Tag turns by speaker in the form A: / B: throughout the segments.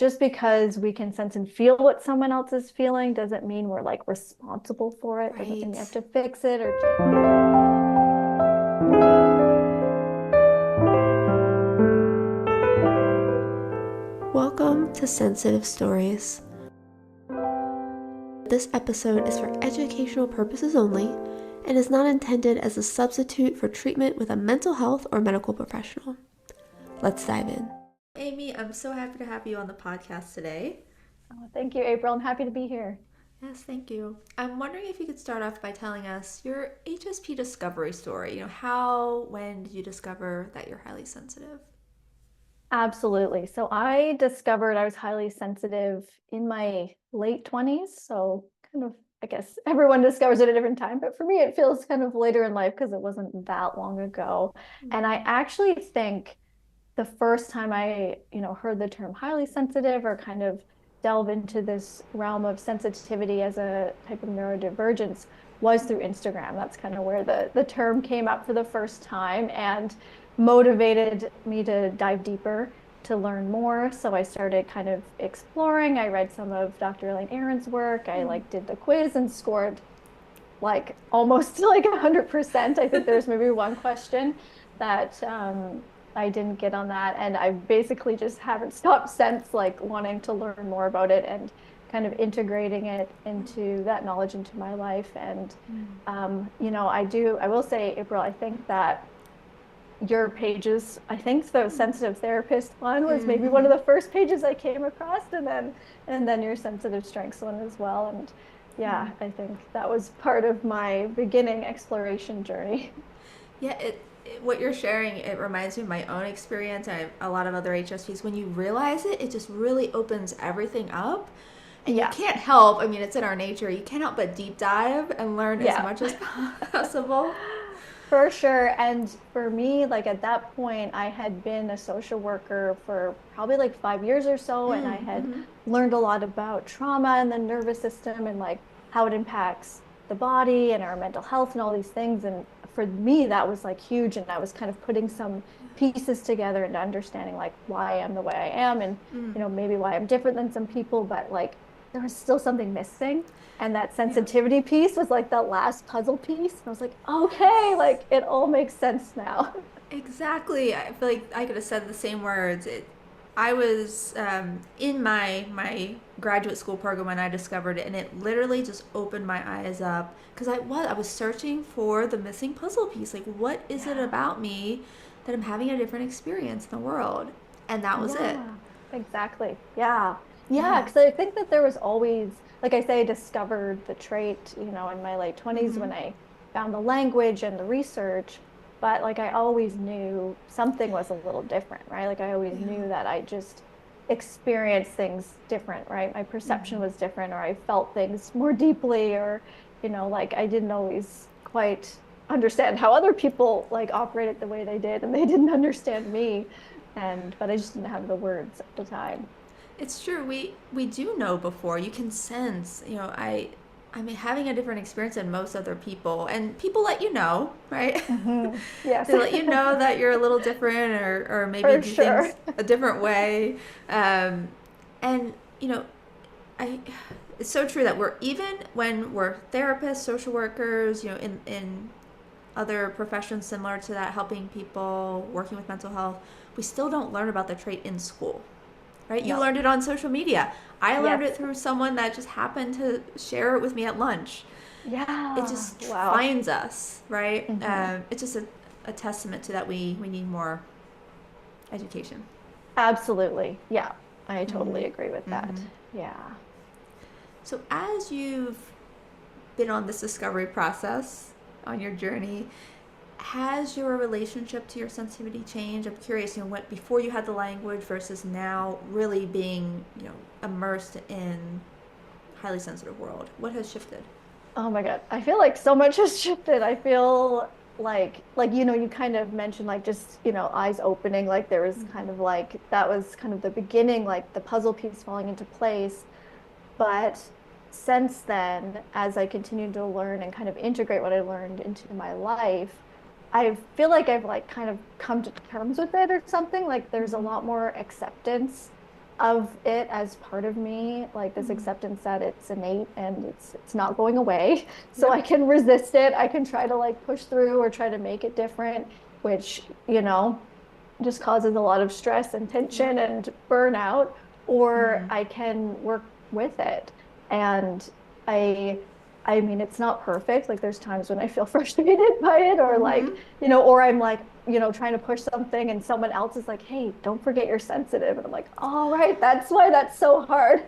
A: just because we can sense and feel what someone else is feeling doesn't mean we're like responsible for it. Doesn't mean we have
B: Right.
A: to fix it or change.
B: Welcome to Sensitive Stories. This episode is for educational purposes only and is not intended as a substitute for treatment with a mental health or medical professional. Let's dive in. Amy, I'm so happy to have you on the podcast today.
A: Oh, thank you, April. I'm happy to be here.
B: Yes, thank you. I'm wondering if you could start off by telling us your HSP discovery story. When did you discover that you're highly sensitive?
A: Absolutely. So I discovered I was highly sensitive in my late 20s. So kind of, I guess everyone discovers it at a different time, but for me, it feels kind of later in life because it wasn't that long ago. And I actually think the first time I heard the term highly sensitive or kind of delve into this realm of sensitivity as a type of neurodivergence was through Instagram. That's kind of where the term came up for the first time and motivated me to dive deeper to learn more. So I started kind of exploring. I read some of Dr. Elaine Aron's work. I
B: Mm.
A: like did the quiz and scored like almost like 100%. I think there's maybe one question that I didn't get on that. And I basically just haven't stopped since, like wanting to learn more about it and kind of integrating it into that knowledge into my life. And,
B: Mm.
A: I will say, April, I think that your pages, I think the sensitive therapist one was maybe one of
B: Mm-hmm.
A: the first pages I came across, and then your sensitive strengths one as well. And yeah, I think that was part of my beginning exploration journey.
B: Yeah, what you're sharing, it reminds me of my own experience and a lot of other HSPs. When you realize it, it just really opens everything up. And you
A: Yeah,
B: can't help, I mean, it's in our nature, you can't help but deep dive and learn as
A: yeah.
B: much as possible.
A: For sure. And for me, like at that point, I had been a social worker for probably like 5 years or so, and I had
B: Mm-hmm.
A: learned a lot about trauma and the nervous system and like how it impacts the body and our mental health and all these things. And for me, that was like huge. And I was kind of putting some pieces together and understanding like why I am the way I am and,
B: Mm.
A: maybe why I'm different than some people, but like there was still something missing. And that
B: Yeah.
A: sensitivity piece was like that last puzzle piece. And I was like, okay, like it all makes sense now.
B: Exactly. I feel like I could have said the same words. I was in my graduate school program when I discovered it, and it literally just opened my eyes up because I was searching for the missing puzzle piece. Like, what is it
A: Yeah.
B: about me that I'm having a different experience in the world? And that was it.
A: Yeah, exactly. Yeah. Yeah.
B: Yeah.
A: Because I think that there was always, like I say, I discovered the trait, in my late 20s
B: Mm-hmm.
A: when I found the language and the research. But like I always knew something was a little different, right? Like I always
B: Yeah.
A: knew that I just experienced things different, right? My perception
B: Mm-hmm.
A: was different, or I felt things more deeply, or, like I didn't always quite understand how other people like operated the way they did, and they didn't understand me but I just didn't have the words at the time.
B: It's true. We do know before. You can sense. I mean, having a different experience than most other people, and people let you know, right?
A: Yes,
B: They let you know that you're a little different, or maybe
A: for
B: do things
A: sure.
B: a different way. Um, and I it's so true that we're even when we're therapists, social workers, in other professions similar to that, helping people, working with mental health, we still don't learn about the trait in school, right? You
A: No.
B: learned it on social media. I learned it
A: Yes.
B: through someone that just happened to share it with me at lunch. It
A: Yeah.
B: just
A: Wow.
B: finds us, right?
A: Hmm.
B: It's just a testament to that we need more education.
A: Absolutely. Yeah. I
B: Mm-hmm.
A: totally agree with that.
B: Mm-hmm.
A: Yeah.
B: So as you've been on this discovery process on your journey, has your relationship to your sensitivity changed? I'm curious, what before you had the language versus now really being, immersed in highly sensitive world. What has shifted?
A: Oh my God. I feel like so much has shifted. I feel like you kind of mentioned like just, eyes opening, like there was
B: Mm-hmm.
A: kind of like that was kind of the beginning, like the puzzle piece falling into place. But since then, as I continue to learn and kind of integrate what I learned into my life, I feel like I've like kind of come to terms with it or something. Like there's a
B: Mm-hmm.
A: lot more acceptance of it as part of me, like this
B: Mm.
A: acceptance that it's innate and it's not going away. So I
B: Yep.
A: can resist it. I can try to like push through or try to make it different, which, just causes a lot of stress and
B: Yep.
A: tension and burnout, or
B: Mm.
A: I can work with it. And I I mean it's not perfect. Like there's times when I feel frustrated by it or like,
B: Mm-hmm.
A: or I'm like, trying to push something and someone else is like, "Hey, don't forget you're sensitive." And I'm like, "All right, that's why that's so hard."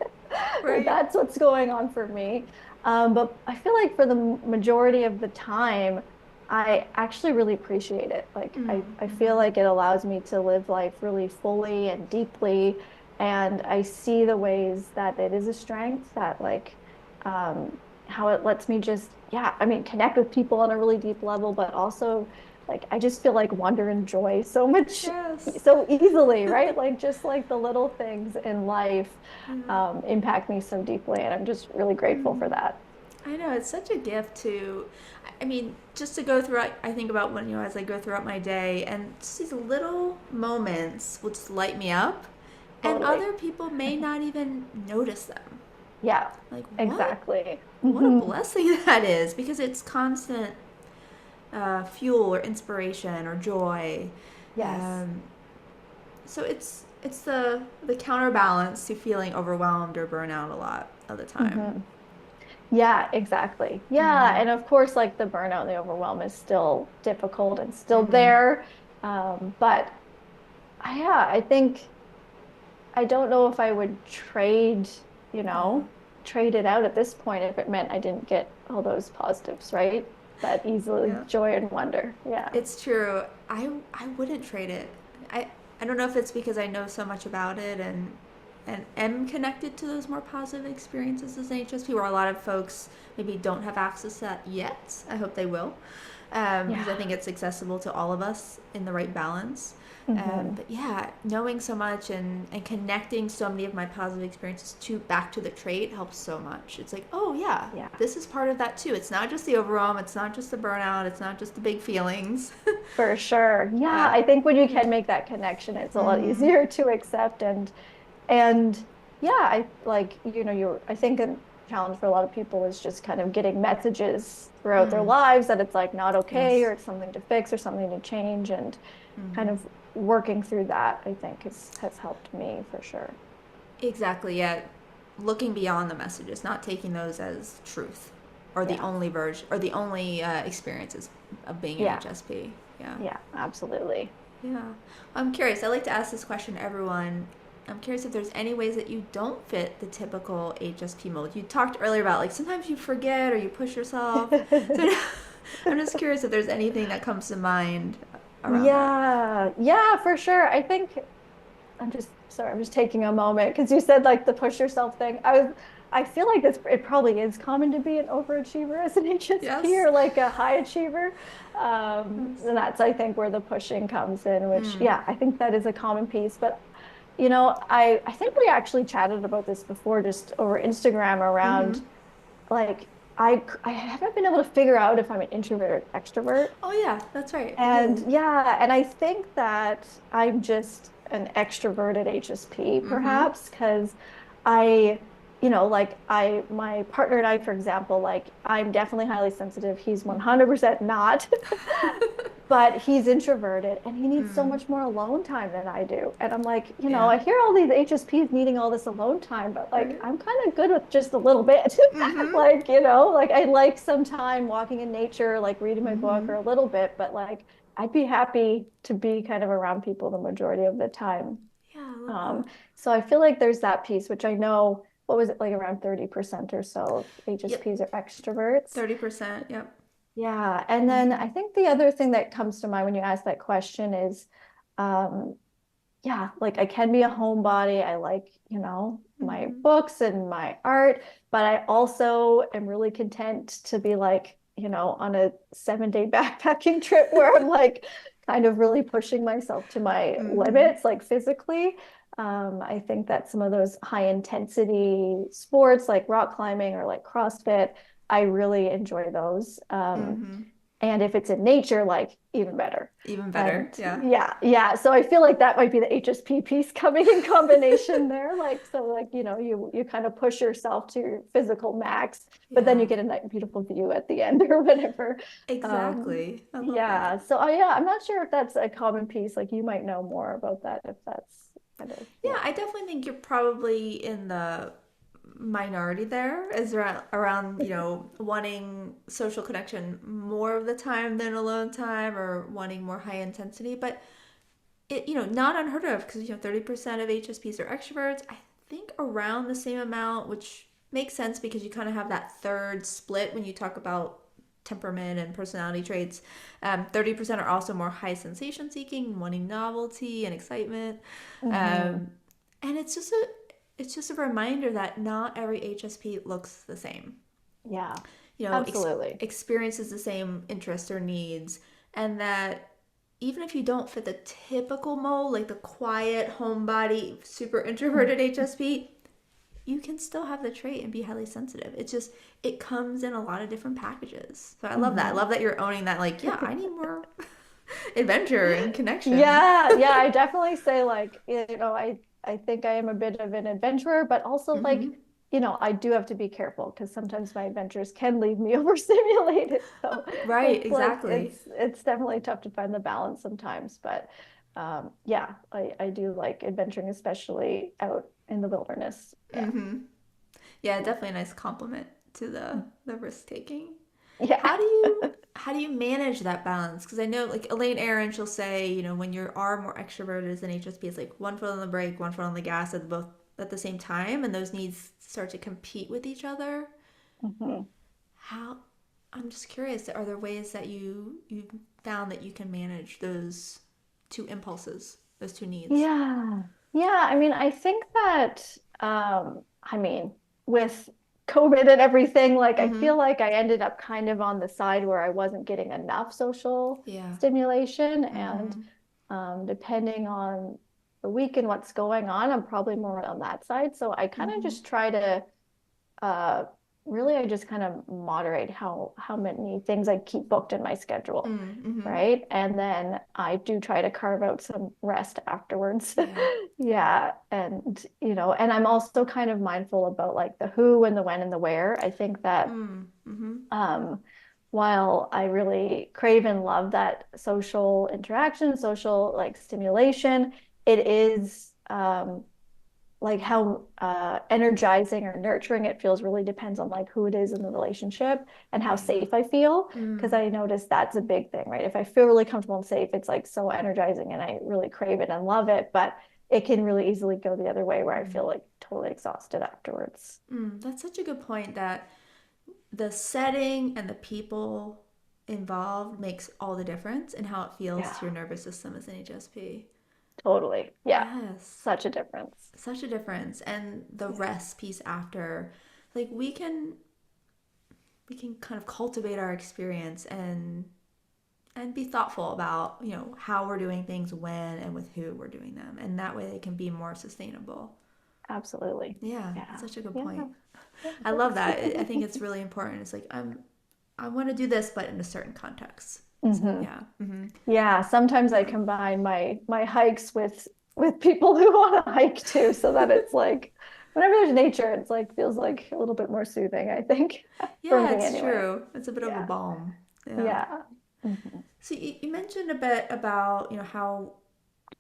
A: Like
B: Right.
A: that's what's going on for me. But I feel like for the majority of the time, I actually really appreciate it. Like I feel
B: Mm-hmm.
A: like it allows me to live life really fully and deeply. And I see the ways that it is a strength that like um how it lets me just, yeah, I mean, connect with people on a really deep level, but also like I just feel like wonder and joy so much
B: Yes.
A: so easily, right? Like just like the little things in life
B: Yeah.
A: impact me so deeply. And I'm just really grateful for
B: Mm.
A: that.
B: I know it's such a gift to, I mean, just to go throughout. I think about when as I go throughout my day, and just these little moments will just light me up, and
A: Totally.
B: other people may not even notice them.
A: Yeah,
B: Like
A: exactly.
B: what a blessing that is, because it's constant fuel or inspiration or joy.
A: Yes.
B: Um, so it's the counterbalance to feeling overwhelmed or burnout a lot of the time.
A: hmm Yeah, exactly. Yeah.
B: Mm-hmm.
A: And of course, like the burnout and the overwhelm is still difficult and still
B: Mm-hmm.
A: there. But yeah, I think I don't know if I would you
B: Yeah.
A: know, trade it out at this point if it meant I didn't get all those positives, right? That easily
B: Yeah.
A: joy and wonder. Yeah.
B: It's true. I wouldn't trade it. I I don't know if it's because I know so much about it and am connected to those more positive experiences as an HSP, where a lot of folks maybe don't have access to that yet. I hope they will, because I
A: Yeah.
B: think it's accessible to all of us in the right balance.
A: hmm
B: But yeah, knowing so much and connecting so many of my positive experiences to back to the trait helps so much. It's like, oh yeah,
A: Yeah.
B: this is part of that too. It's not just the overwhelm. It's not just the burnout. It's not just the big feelings.
A: For sure. Yeah,
B: uh,
A: I think when you
B: yeah.
A: can make that connection, it's a lot
B: Mm-hmm.
A: easier to accept and yeah, I think a challenge for a lot of people is just kind of getting messages throughout their
B: Mm.
A: lives that it's like not okay
B: Yes.
A: or it's something to fix or something to change and kind
B: Mm-hmm.
A: of working through that, I think has helped me for sure.
B: Exactly. Yeah. Looking beyond the messages, not taking those as truth, or the
A: Yeah.
B: only version, or the only experiences of being an
A: Yeah.
B: HSP. Yeah.
A: Yeah, absolutely.
B: Yeah. I'm curious. I like to ask this question to everyone. I'm curious if there's any ways that you don't fit the typical HSP mold. You talked earlier about like sometimes you forget or you push yourself. So I'm just curious if there's anything that comes to mind around that.
A: Yeah, yeah, for sure. I'm just taking a moment because you said like the push yourself thing. I feel like it probably is common to be an overachiever as an HSP
B: Yes.
A: or like a high achiever.
B: Yes.
A: And that's I think where the pushing comes in, which
B: Mm.
A: yeah, I think that is a common piece. But I think we actually chatted about this before just over Instagram
B: Mm-hmm.
A: around like I haven't been able to figure out if I'm an introvert or extrovert.
B: Oh yeah, that's right.
A: And
B: Yeah.
A: yeah, and I think that I'm just an extroverted HSP,
B: Mm-hmm.
A: perhaps, because I, my partner and I, for example, like I'm definitely highly sensitive. He's
B: Mm-hmm.
A: 100% not, but he's introverted and he needs so
B: Mm.
A: much more alone time than I do. And I'm like,
B: Yeah.
A: I hear all these HSPs needing all this alone time, but like
B: Right.
A: I'm kind of good with just a little bit.
B: Mm-hmm.
A: Like, like I like some time walking in nature, like reading my book
B: Mm-hmm.
A: or a little bit, but like I'd be happy to be kind of around people the majority of the time.
B: Yeah, I love
A: Um,
B: that.
A: so I feel like there's that piece, which I know, what was it, like around 30% or so of
B: Yep.
A: HSPs are extroverts.
B: 30%. Yep.
A: Yeah. And then
B: Mm-hmm.
A: I think the other thing that comes to mind when you ask that question is, um, yeah, like I can be a homebody. I like, my
B: Mm-hmm.
A: books and my art, but I also am really content to be like, on a 7-day backpacking trip where I'm like kind of really pushing myself to my
B: Mm-hmm.
A: limits, like physically. I think that some of those high intensity sports like rock climbing or like CrossFit, I really enjoy those.
B: Mm-hmm.
A: And if it's in nature, like even better.
B: Even better.
A: And
B: Yeah.
A: yeah. So I feel like that might be the HSP piece coming in combination there. Like, so like, you kind of push yourself to your physical max, but then you
B: Yeah.
A: get a nice, beautiful view at the end or whatever.
B: Exactly. I love that.
A: Yeah. So yeah, I'm not sure if that's a common piece. Like you might know more about that if that's kind of,
B: Yeah,
A: yeah.
B: I definitely think you're probably in the minority there is around wanting social connection more of the time than alone time or wanting more high intensity, but it not unheard of because 30% of HSPs are extroverts. I think around the same amount, which makes sense because you kind of have that third split when you talk about temperament and personality traits. 30% are also more high sensation seeking, wanting novelty and excitement.
A: Hmm.
B: um, and it's just a reminder that not every HSP looks the same.
A: Yeah,
B: You know,
A: absolutely.
B: experiences the same interests or needs, and that even if you don't fit the typical mold, like the quiet, homebody, super introverted HSP, you can still have the trait and be highly sensitive. It's just, it comes in a lot of different packages. So I love that. I
A: Hmm.
B: love that you're owning that, like, yeah, I need more adventure and connection.
A: Yeah, I definitely say like, I think I am a bit of an adventurer, but also like,
B: Hmm.
A: I do have to be careful because sometimes my adventures can leave me overstimulated. So
B: Right,
A: it's like
B: exactly.
A: it's definitely tough to find the balance sometimes. But yeah, I do like adventuring, especially out in the wilderness. Yeah.
B: Hmm. Yeah, definitely a nice compliment to the risk taking.
A: Yeah.
B: How do you manage that balance? Because I know, like Elaine Aron, she'll say, when you are more extroverted as an HSP, it's like one foot on the brake, one foot on the gas at both at the same time, and those needs start to compete with each other.
A: Mhm.
B: How? I'm just curious. Are there ways that you found that you can manage those two impulses, those two needs?
A: Yeah. Yeah. I mean, I think that, with COVID and everything, like I
B: Mm-hmm.
A: feel like I ended up kind of on the side where I wasn't getting enough social
B: Yeah.
A: stimulation. And
B: Mm-hmm.
A: depending on the week and what's going on, I'm probably more on that side. So I kind of
B: Mm-hmm.
A: just try to uh really I just kind of moderate how many things I keep booked in my schedule,
B: Mm-hmm.
A: right? And then I do try to carve out some rest afterwards.
B: Yeah.
A: Yeah, and and I'm also kind of mindful about like the who and the when and the where. I think that
B: Mm-hmm.
A: um while I really crave and love that social interaction, social like stimulation, it is like how energizing or nurturing it feels really depends on like who it is in the relationship and how
B: Yeah.
A: safe I feel. Because
B: Mm.
A: I notice that's a big thing, right? If I feel really comfortable and safe, it's like so energizing and I really crave it and love it. But it can really easily go the other way where I
B: Mm.
A: feel like totally exhausted afterwards.
B: That's such a good point that the setting and the people involved makes all the difference in how it feels
A: Yeah,
B: to your nervous system as an HSP.
A: totally. Yeah,
B: Yes,
A: such a difference.
B: such a difference. And the
A: Yeah.
B: rest piece after, like we can kind of cultivate our experience and be thoughtful about, how we're doing things, when and with who we're doing them. And that way they can be more sustainable.
A: Absolutely.
B: Yeah, that's
A: Yeah.
B: such a good
A: Yeah.
B: point.
A: Yeah,
B: I love
A: thanks.
B: that. I think it's really important. It's like I want to do this, but in a certain context. So
A: Hmm.
B: yeah. Hmm.
A: Yeah, sometimes I combine my hikes with people who want to hike too, so that it's like whenever there's nature, it's like feels like a little bit more soothing, I think, for
B: Yeah,
A: me
B: it's
A: anyway.
B: true. It's a bit of a
A: Yeah.
B: balm. Yeah.
A: Yeah. Hmm.
B: So you mentioned a bit about how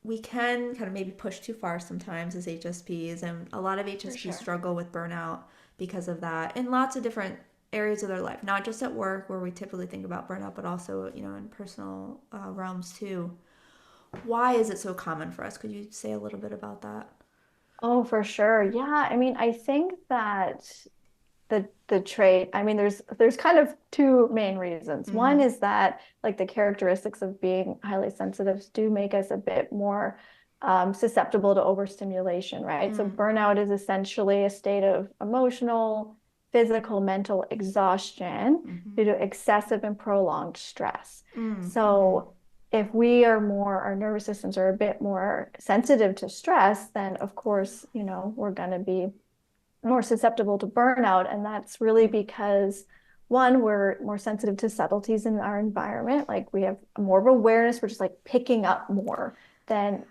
B: we can kind of maybe push too far sometimes as HSPs, and a lot of
A: For
B: HSPs
A: sure.
B: struggle with burnout because of that in lots of different areas of their life, not just at work where we typically think about burnout, but also in personal realms too. Why is it so common for us? Could you say a little bit about that?
A: Oh, for sure. Yeah. I mean, I think that the trait, I mean, there's kind of two main reasons. One
B: Mm-hmm.
A: is that like the characteristics of being highly sensitive do make us a bit more susceptible to overstimulation, right? So
B: Mm.
A: burnout is essentially a state of emotional, physical, mental exhaustion
B: Mm-hmm.
A: due to excessive and prolonged stress.
B: Mm-hmm.
A: So if we are more, our nervous systems are a bit more sensitive to stress, then of course, we're going to be more susceptible to burnout. And that's really because one, we're more sensitive to subtleties in our environment. Like we have more of awareness. We're just like picking up more than,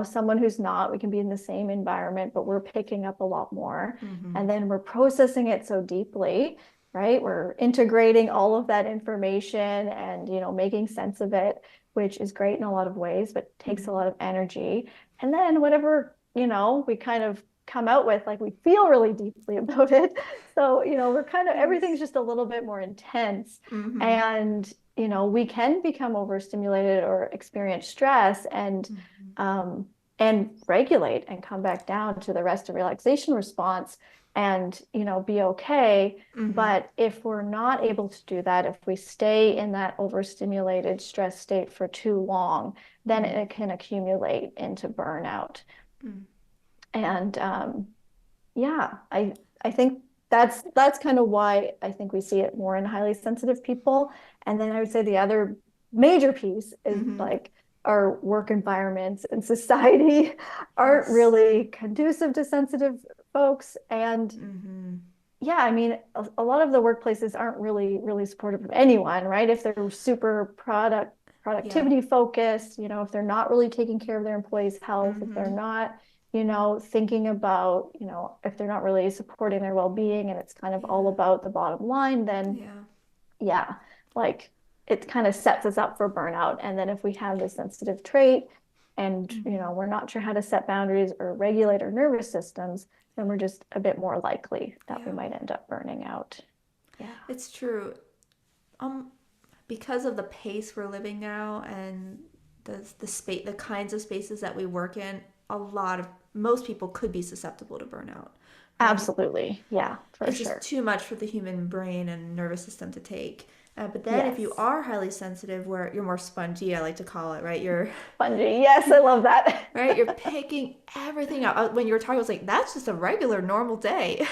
A: someone who's not. We can be in the same environment, but we're picking up a lot more.
B: Mm-hmm.
A: And then we're processing it so deeply, right? We're integrating all of that information and, making sense of it, which is great in a lot of ways, but takes a
B: Mm-hmm.
A: lot of energy. And then whatever, we kind of come out with, like we feel really deeply about it. So, we're kind of, everything's
B: Yes.
A: just a little bit more intense.
B: Mm-hmm.
A: And, we can become overstimulated or experience stress
B: Mm-hmm.
A: and regulate and come back down to the rest and relaxation response and, be okay.
B: Mm-hmm.
A: But if we're not able to do that, if we stay in that overstimulated stress state for too long, then
B: Mm-hmm.
A: it can accumulate into burnout.
B: Mm-hmm.
A: And yeah, I think that's kind of why I think we see it more in highly sensitive people. And then I would say the other major piece is
B: Mm-hmm.
A: like our work environments and society aren't
B: Yes.
A: really conducive to sensitive folks. And
B: Mm-hmm.
A: yeah, I mean, a lot of the workplaces aren't really supportive of anyone, right? If they're super
B: Yeah.
A: productivity focused, if they're not really taking care of their employees' health, if they're
B: Mm-hmm.
A: not, thinking about, if they're not really supporting their well-being and it's kind of all
B: Yeah.
A: about the bottom line, then
B: Yeah.
A: yeah, like it kind of sets us up for burnout. And then if we have this sensitive trait and,
B: Mm-hmm.
A: we're not sure how to set boundaries or regulate our nervous systems, then we're just a bit more likely that we
B: Yeah.
A: might end up burning out. Yeah.
B: It's true. Um, because of the pace we're living now and the kinds of spaces that we work in, most people could be susceptible to burnout, right?
A: Absolutely. Yeah, for
B: It's just
A: sure.
B: too much for the human brain and nervous system to take. But then if you
A: Yes.
B: are highly sensitive, where you're more spongy, I like to call it, right? You're
A: Spongy. Yes, I love that.
B: right. You're picking everything up. When you were talking, I was like, that's just a regular, normal day.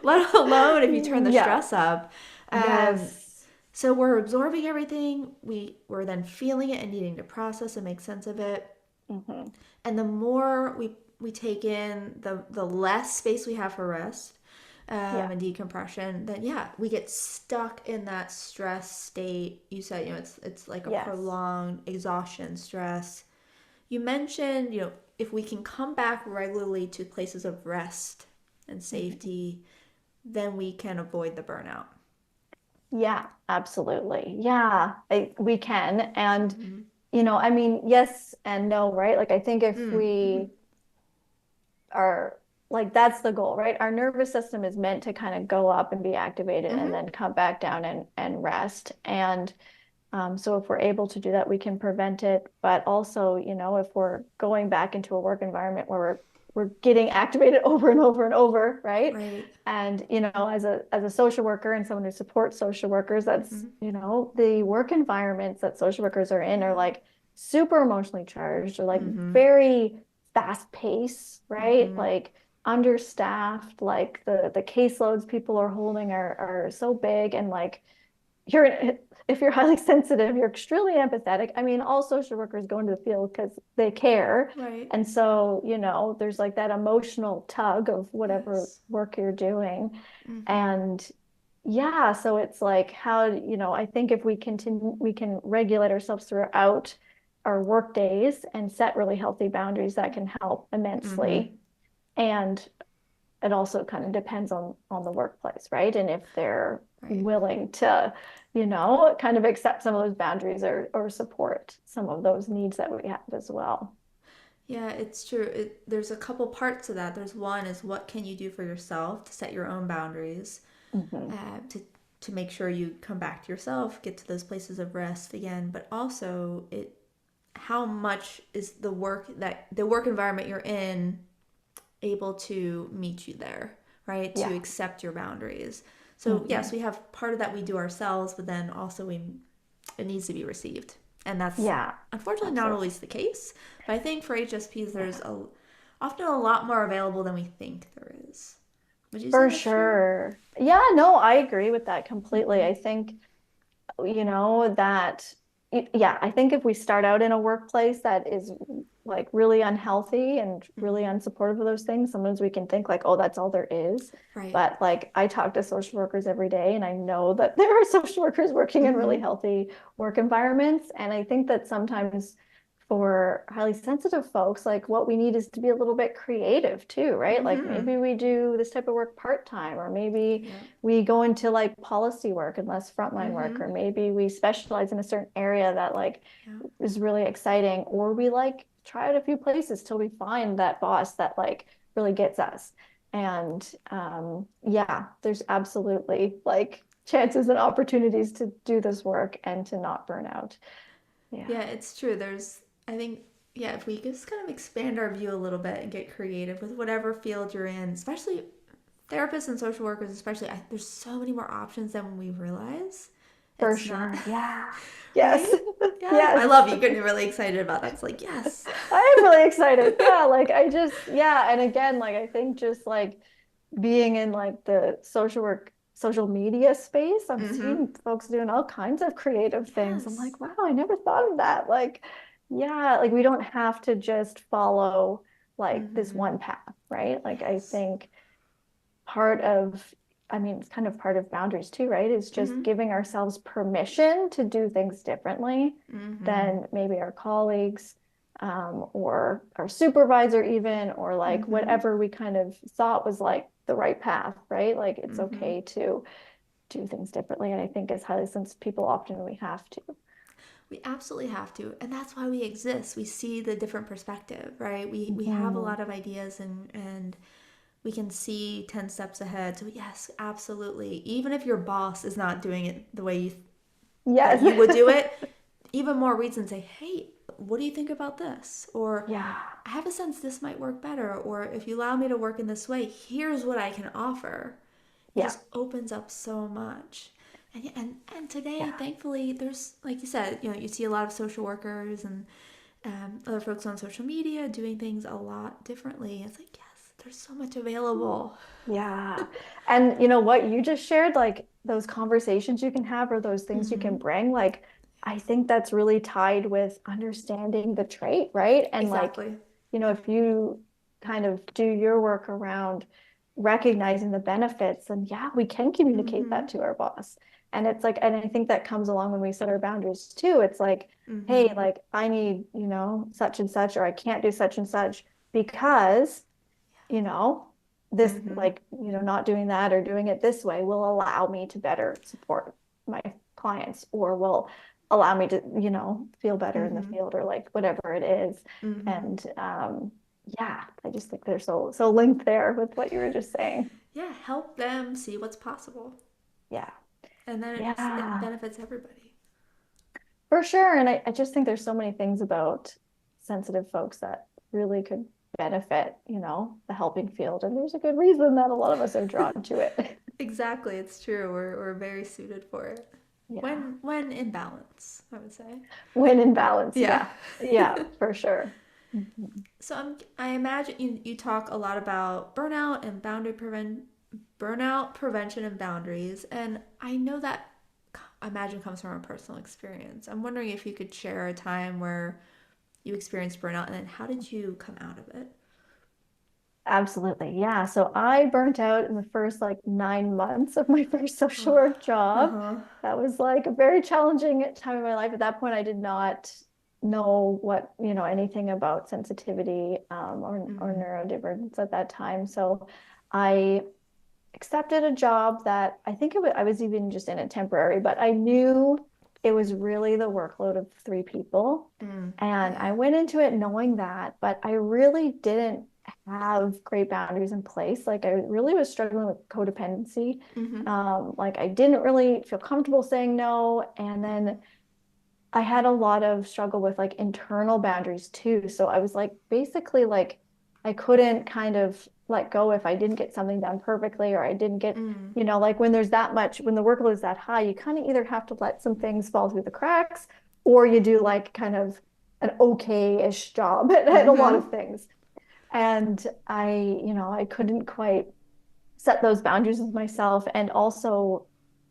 B: Let alone if you turn the
A: Yeah.
B: stress up. Um,
A: Yes.
B: so we're absorbing everything. We're then feeling it and needing to process and make sense of it.
A: Hmm.
B: And the more we take in, the less space we have for rest
A: Yeah.
B: and decompression. Then yeah, we get stuck in that stress state. You said it's like a
A: Yes.
B: prolonged exhaustion, stress. You mentioned if we can come back regularly to places of rest and
A: Mhm.
B: safety, then we can avoid the burnout.
A: Yeah, absolutely. Yeah, we can. And,
B: Mm-hmm.
A: I mean, yes and no, right? Like, I think if
B: Mm-hmm.
A: we are like, that's the goal, right? Our nervous system is meant to kind of go up and be activated and
B: Mm-hmm.
A: then come back down and rest. And so if we're able to do that, we can prevent it. But also, if we're going back into a work environment where we're getting activated over and over and over, right?
B: Right.
A: And as a social worker and someone who supports social workers, that's
B: Mm-hmm.
A: the work environments that social workers are in are
B: Yeah.
A: like super emotionally charged or like
B: Mm-hmm.
A: very fast paced, right?
B: Mm-hmm.
A: Like understaffed, like the caseloads people are holding are so big and like you're if you're highly sensitive, you're extremely empathetic. I mean, all social workers go into the field because they care.
B: Right.
A: And so, there's like that emotional tug of whatever
B: Yes.
A: work you're doing.
B: Mm-hmm.
A: And yeah, so it's like how, I think if we can regulate ourselves throughout our work days and set really healthy boundaries that can help
B: Mm-hmm.
A: immensely. And it also kind of depends on the workplace, right? And if they're
B: Right.
A: willing to, kind of accept some of those boundaries or support some of those needs that we have as well.
B: Yeah, it's true. There's a couple parts to that. There's one is what can you do for yourself to set your own boundaries,
A: Hmm.
B: to make sure you come back to yourself, get to those places of rest again. But also, how much is the work environment you're in able to meet you there, right? To
A: Yeah.
B: accept your boundaries. So yes,
A: Hmm.
B: we have part of that we do ourselves, but then also it needs to be received. And that's
A: Yeah,
B: unfortunately not
A: absolutely.
B: always the case. But I think for HSPs,
A: Yeah.
B: often a lot more available than we think there is. Would you say
A: For
B: that's true?
A: sure. Yeah, no, I agree with that completely.
B: Mm-hmm.
A: I think, that, yeah, I think if we start out in a workplace that is like really unhealthy and really
B: Mm-hmm.
A: unsupportive of those things, sometimes we can think like, oh, that's all there is.
B: Right.
A: But like I talk to social workers every day, and I know that there are social workers working in really
B: Mm-hmm.
A: healthy work environments. And I think that sometimes for highly sensitive folks, like what we need is to be a little bit creative too, right? Like
B: Mm-hmm.
A: maybe we do this type of work part-time, or maybe
B: Yeah.
A: we go into like policy work and less frontline work,
B: Mm-hmm.
A: or maybe we specialize in a certain area that like
B: Yeah.
A: is really exciting, or we like try it a few places till we find that boss that like really gets us. And yeah, there's absolutely like chances and opportunities to do this work and to not burn out. Yeah.
B: Yeah, it's true. I think, yeah, if we just kind of expand our view a little bit and get creative with whatever field you're in, especially therapists and social workers, especially, there's so many more options than we realize.
A: For
B: It's not,
A: sure. Yeah. Yes.
B: right? Yeah, I
A: Yes.
B: love you getting really excited about that. It's like, yes.
A: I am really excited. Yeah, like I just, yeah, and again, like I think just like being in like the social work, social media space, I'm
B: Mm-hmm.
A: seeing folks doing all kinds of creative things. I'm
B: Yes.
A: like, wow, I never thought of that. Like, yeah, like we don't have to just follow like this
B: Mm-hmm.
A: one path, right? Like I
B: Yes.
A: think part of, I mean, it's kind of part of boundaries too, right? Is just
B: Mm-hmm.
A: giving ourselves permission to do things differently
B: Mm-hmm.
A: than maybe our colleagues, or our supervisor, even, or like
B: Mm-hmm.
A: whatever we kind of thought was like the right path, right? Like it's
B: Mm-hmm.
A: okay to do things differently. And I think as highly sensitive people, often we have to.
B: We absolutely have to, and that's why we exist. We see the different perspective, right? We have a
A: Mhm.
B: lot of ideas, and we can see 10 steps ahead. So yes, absolutely. Even if your boss is not doing it the way that
A: Yes.
B: you would do it, even more reason to say, "Hey, what do you think about this?" Or
A: Yeah.
B: I have a sense this might work better, or if you allow me to work in this way, here's what I can offer. It
A: Yeah.
B: just opens up so much. And today,
A: Yeah.
B: thankfully, there's, like you said, you see a lot of social workers and other folks on social media doing things a lot differently. It's like, yes, there's so much available.
A: Yeah. And you know what you just shared, like those conversations you can have or those things you can
B: Mm-hmm.
A: bring, like I think that's really tied with understanding the trait, right? And like,
B: Exactly.
A: if you kind of do your work around recognizing the benefits, then yeah, we can communicate
B: Mm-hmm.
A: that to our boss. And it's like, and I think that comes along when we set our boundaries too. It's like, hey,
B: Mm-hmm.
A: like I need, such and such, or I can't do such and such because you know, this
B: Mm-hmm.
A: like, not doing that or doing it this way will allow me to better support my clients, or will allow me to, feel better in the
B: Mm-hmm.
A: field, or like whatever it is.
B: Mm-hmm.
A: And yeah, I just think they're so linked there with what you were just saying.
B: Yeah, help them see what's possible.
A: Yeah.
B: And then it
A: Yeah,
B: benefits everybody.
A: for sure. And I just think there's so many things about sensitive folks that really could benefit, the helping field. And there's a good reason that a lot of us are drawn to it.
B: Exactly, it's true. We're very suited for it.
A: Yeah.
B: When in balance, I would say.
A: When in balance,
B: Yeah.
A: yeah. Yeah, for sure. Mhm.
B: So I imagine you talk a lot about burnout prevention and boundaries, and I know that I imagine comes from a personal experience. I'm wondering if you could share a time where you experienced burnout, and then how did you come out of it?
A: Absolutely. Yeah. So I burnt out in the first like 9 months of my first social
B: Oh,
A: work job.
B: uh-huh.
A: That was like a very challenging time in my life. At that point, I did not know what, anything about sensitivity, or
B: Mm-hmm.
A: neurodivergence at that time. So I accepted a job that I think I was even just in it temporary, but I knew it was really the workload of three people.
B: Mm,
A: And
B: yeah.
A: I went into it knowing that, but I really didn't have great boundaries in place. Like I really was struggling with codependency.
B: Mm-hmm.
A: Like I didn't really feel comfortable saying no. And then I had a lot of struggle with like internal boundaries too. So I was like basically like I couldn't kind of let go if I didn't get something done perfectly, or I didn't get,
B: Mm,
A: like when there's that much, when the workload is that high, you kind of either have to let some things fall through the cracks, or you do like kind of an okay-ish job at a lot
B: mm-hmm.
A: of things. And I couldn't quite set those boundaries with myself, and also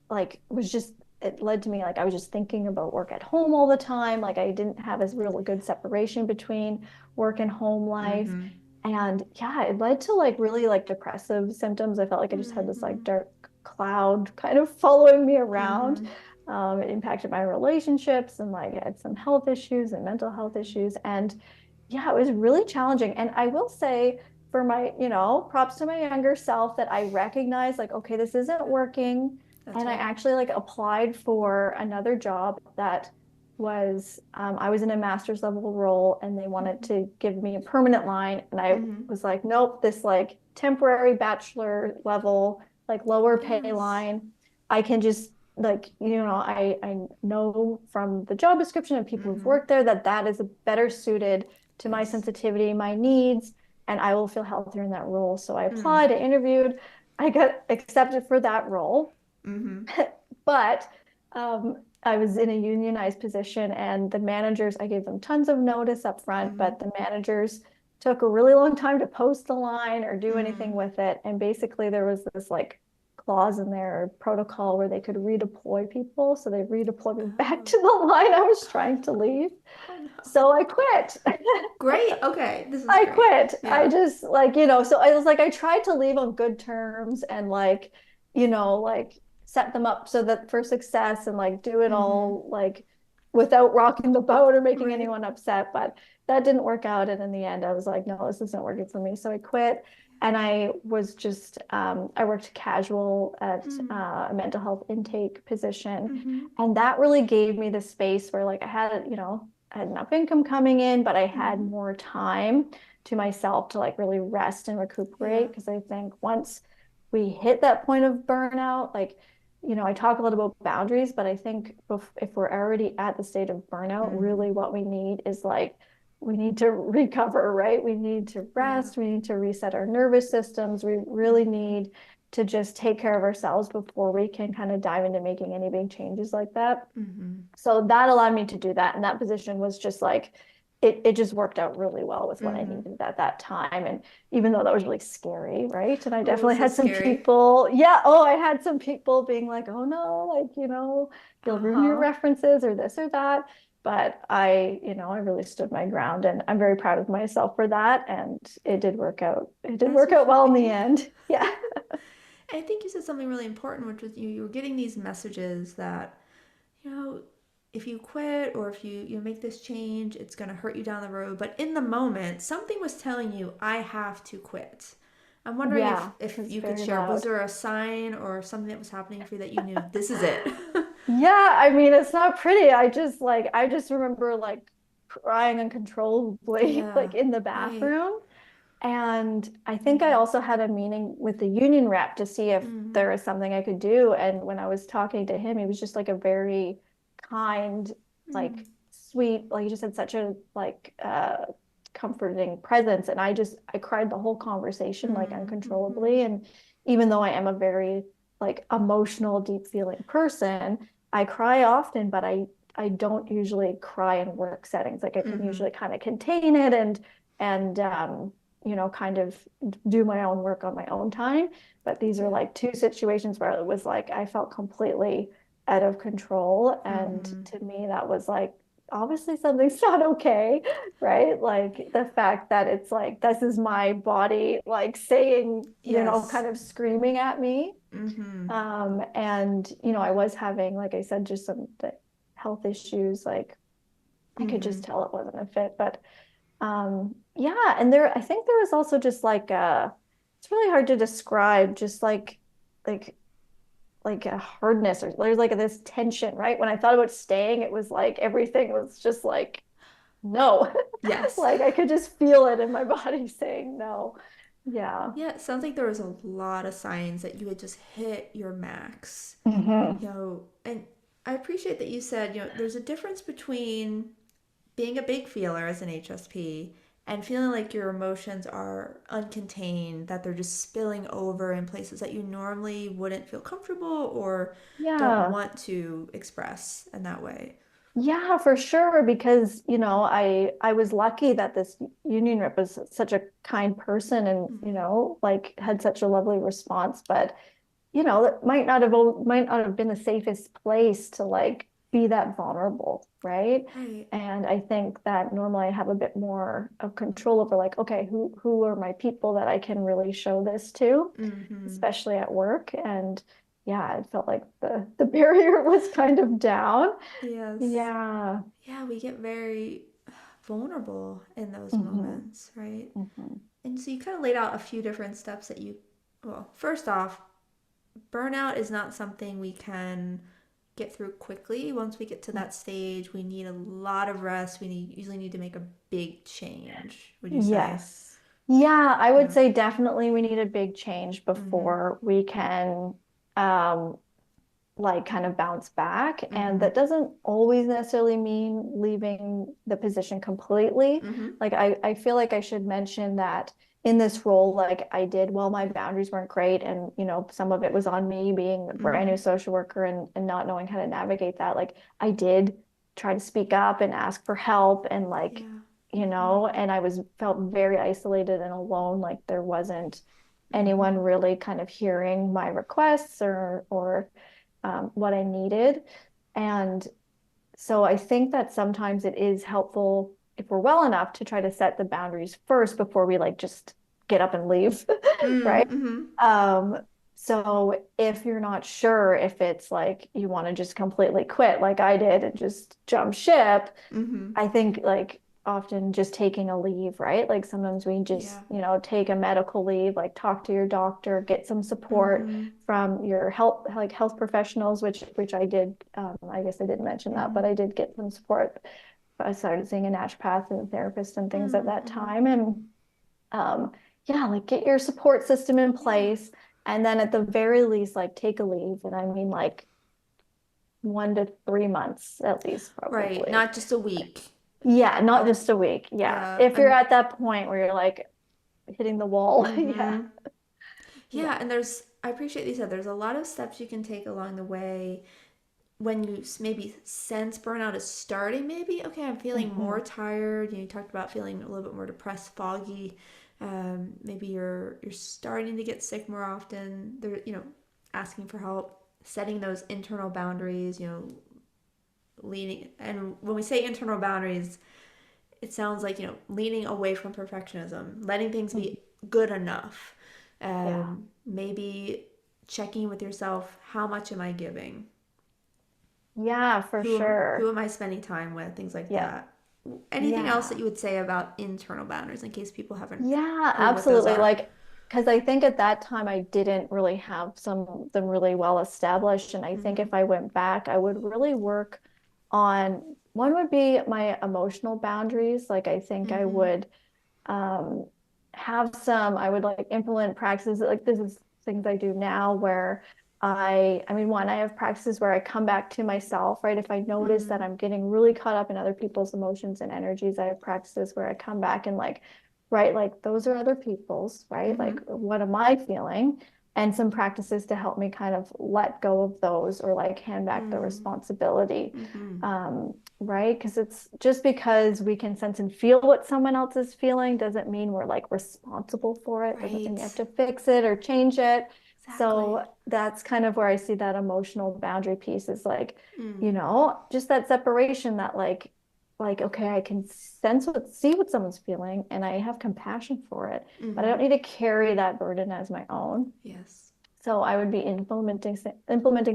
A: like was just it led to me like I was just thinking about work at home all the time. Like I didn't have this really good separation between work and home life.
B: Mm-hmm.
A: And yeah, it led to like really like depressive symptoms. I felt like I just had this like
B: Mm-hmm.
A: dark cloud kind of following me around.
B: Mm-hmm.
A: It impacted my relationships and like I had some health issues and mental health issues. And yeah, it was really challenging. And I will say, for my, props to my younger self that I recognized like, okay, this isn't working.
B: That's
A: And I
B: right.
A: actually like applied for another job that was, I was in a master's level role and they wanted
B: Mm-hmm.
A: to give me a permanent line. And I
B: Mm-hmm.
A: was like, nope, this like temporary bachelor level, like lower pay
B: Yes.
A: line, I can just like, I know from the job description of people who've
B: Mm-hmm.
A: worked there that that is better suited to my
B: Yes.
A: sensitivity, my needs, and I will feel healthier in that role. So I
B: Mm.
A: applied, I interviewed, I got accepted for that role.
B: Mm-hmm.
A: But I was in a unionized position, and the managers, I gave them tons of notice up front,
B: Mm-hmm.
A: but the managers took a really long time to post the line or do anything
B: Mm.
A: with it. And basically, there was this like clause in their protocol where they could redeploy people. So they redeployed me back
B: Oh.
A: to the line I was
B: Oh
A: trying to
B: no.
A: leave.
B: Oh no.
A: So I quit.
B: Great. Okay. This is
A: I
B: great.
A: quit. I
B: Yeah.
A: just like, so I was like, I tried to leave on good terms and like, like set them up so that for success and like do it
B: Mm-hmm.
A: all like without rocking the boat or making
B: Right.
A: anyone upset. But that didn't work out. And in the end, I was like, no, this isn't working for me. So I quit. And I was just, I worked casual at
B: Mm.
A: a mental health intake position.
B: Mm-hmm.
A: And that really gave me the space where like I had, I had enough income coming in, but I had
B: Mm-hmm.
A: more time to myself to like really rest and
B: Yeah.
A: recuperate. Because I think once we hit that point of burnout, like, I talk a lot about boundaries, but I think if we're already at the state of burnout,
B: Mm-hmm.
A: really what we need is like, we need to recover, right? We need to
B: Yeah.
A: rest. We need to reset our nervous systems. We really
B: Mm-hmm.
A: need to just take care of ourselves before we can kind of dive into making any big changes like that.
B: Mm-hmm.
A: So that allowed me to do that. And that position was just like, it just worked out really well with what I
B: Mm-hmm.
A: needed at that time. And even though that was really scary, right? And I
B: Oh,
A: definitely
B: so
A: had some
B: scary.
A: people, yeah, oh, I had some people being like, oh no, like, you'll ruin your
B: Uh-huh.
A: references or this or that. But I really stood my ground and I'm very proud of myself for that. And it did work out. It did
B: That's
A: work
B: such
A: out
B: a
A: well in
B: big,
A: the
B: yeah.
A: end. Yeah.
B: I think you said something really important, which was you were getting these messages that, you know, if you quit or if you make this change, it's going to hurt you down the road. But in the moment, something was telling you, I have to quit. I'm wondering if
A: Yeah. It
B: if
A: was
B: you could
A: very
B: share, was
A: loud.
B: there a sign or something that was happening for you that you knew this is it?
A: Yeah, I mean, it's not pretty. I just remember like crying uncontrollably,
B: Yeah,
A: like in the
B: right.
A: bathroom. And I think I
B: Mm-hmm.
A: also had a meeting with the union rep to see if
B: Mm-hmm.
A: there was something I could do. And when I was talking to him, he was just like a very kind,
B: Mm.
A: like sweet, like he just had such a like comforting presence. And I cried the whole conversation like
B: Mm-hmm.
A: uncontrollably. And even though I am a very like emotional, deep feeling person, I cry often, but I don't usually cry in work settings. Like I can
B: Mm-hmm.
A: usually kind of contain it and kind of do my own work on my own time. But these are
B: Yeah.
A: like two situations where it was like I felt completely out of control. And
B: Mm-hmm.
A: to me, that was like, obviously something's not okay, right? Like the fact that it's like, this is my body, like saying,
B: Yes.
A: kind of screaming at me.
B: Mm-hmm.
A: And, I was having, like I said, just some health issues. Like I could
B: Mm-hmm.
A: just tell it wasn't a fit, but yeah, and I think there was also just like it's really hard to describe, just like like a hardness or there's like this tension, right? When I thought about staying, it was like everything was just like no.
B: Yes.
A: Like I could just feel it in my body saying no. Yeah.
B: Yeah, it sounds like there was a lot of signs that you had just hit your max.
A: Hmm.
B: And I appreciate that you said, there's a difference between being a big feeler as an HSP and feeling like your emotions are uncontained, that they're just spilling over in places that you normally wouldn't feel comfortable or don't
A: Yeah.
B: want to express in that way.
A: Yeah, for sure. Because, I was lucky that this union rep was such a kind person and,
B: Mm-hmm.
A: like had such a lovely response. But that might not have been the safest place to like be that vulnerable, right?
B: Right.
A: And I think that normally I have a bit more of control over like, okay, who are my people that I can really show this to,
B: Mm-hmm.
A: especially at work. And yeah, it felt like the barrier was kind of down.
B: Yes.
A: Yeah.
B: Yeah, we get very vulnerable in those
A: Hmm.
B: moments, right?
A: Hmm.
B: And so you kind of laid out a few different steps that well, first off, burnout is not something we can get through quickly. Once we get to that stage, we need a lot of rest. Usually need to make a big change, would you say?
A: Yes. Yeah, I would
B: Yeah.
A: say definitely we need a big change
B: Mm-hmm.
A: before we can um like kind of bounce back. And
B: Mm-hmm.
A: that doesn't always necessarily mean leaving the position completely.
B: Mm-hmm.
A: Like I feel like I should mention that in this role, like I did, well, my boundaries weren't great. And, some of it was on me being a brand
B: Mm-hmm.
A: new social worker and not knowing how to navigate that. Like I did try to speak up and ask for help and like,
B: Yeah. Mm-hmm.
A: and I was felt very isolated and alone. Like there wasn't anyone
B: Mm-hmm.
A: really kind of hearing my requests or what I needed. And so I think that sometimes it is helpful if we're well enough to try to set the boundaries first before we like just get up and leave, right?
B: Mm-hmm.
A: Um, so if you're not sure if it's like you want to just completely quit, like I did, and just jump ship,
B: Mm-hmm.
A: I think like often just taking a leave, right? Like sometimes we just,
B: Yeah.
A: take a medical leave, like talk to your doctor, get some support
B: Mm-hmm.
A: from your health professionals, which I did. I guess I didn't mention that,
B: Mm-hmm.
A: but I did get some support. I started seeing a naturopath and a therapist and things at that
B: Mm-hmm.
A: time. And um, yeah, like get your support system in
B: Yeah.
A: place. And then at the very least, like take a leave. And I mean like 1 to 3 months at least,
B: Right.
A: probably.
B: Not just a week.
A: Yeah, not
B: Oh,
A: just a week. Yeah.
B: yeah.
A: If you're at that point where you're like hitting the wall. Yeah.
B: Mm-hmm. Yeah,
A: Yeah.
B: and I appreciate you said there's a lot of steps you can take along the way when you maybe sense burnout is starting. Maybe, okay, I'm feeling
A: Hmm.
B: more tired. You talked about feeling a little bit more depressed, foggy. Maybe you're starting to get sick more often. Asking for help, setting those internal boundaries, leaning. And when we say internal boundaries, it sounds like, leaning away from perfectionism, letting things be good enough.
A: Yeah.
B: Maybe checking with yourself, how much am I giving?
A: Yeah, for
B: Who
A: sure.
B: am I spending time with? Things like
A: Yeah.
B: that. Anything else that
A: Yeah.
B: you would say about internal boundaries in case people haven't
A: Yeah,
B: heard what those
A: absolutely.
B: are?
A: Like, because I think at that time I didn't really have some of them really well established. And I think
B: Mm-hmm.
A: if I went back, I would really work on one would be my emotional boundaries. Like, I think I
B: Mm-hmm.
A: would um, I would like implement practices. Like this is things I do now where I mean, one, I have practices where I come back to myself, right? If I notice that
B: Mm-hmm.
A: I'm getting really caught up in other people's emotions and energies, I have practices where I come back and like, right, like those are other people's, right?
B: Mm-hmm.
A: Like, what am I feeling? And some practices to help me kind of let go of those or like hand back the responsibility.
B: Mm-hmm.
A: Right? Because it's just because we can sense and feel what someone else is feeling doesn't mean we're like responsible for it. Doesn't mean
B: Right.
A: we have to fix it or change it.
B: Exactly.
A: So that's kind of where I see that emotional boundary piece is like,
B: Mm.
A: just that separation that okay, I can see what someone's feeling and I have compassion for it, but I
B: Mm-hmm.
A: don't need to carry that burden as my own.
B: Yes.
A: So I would be implementing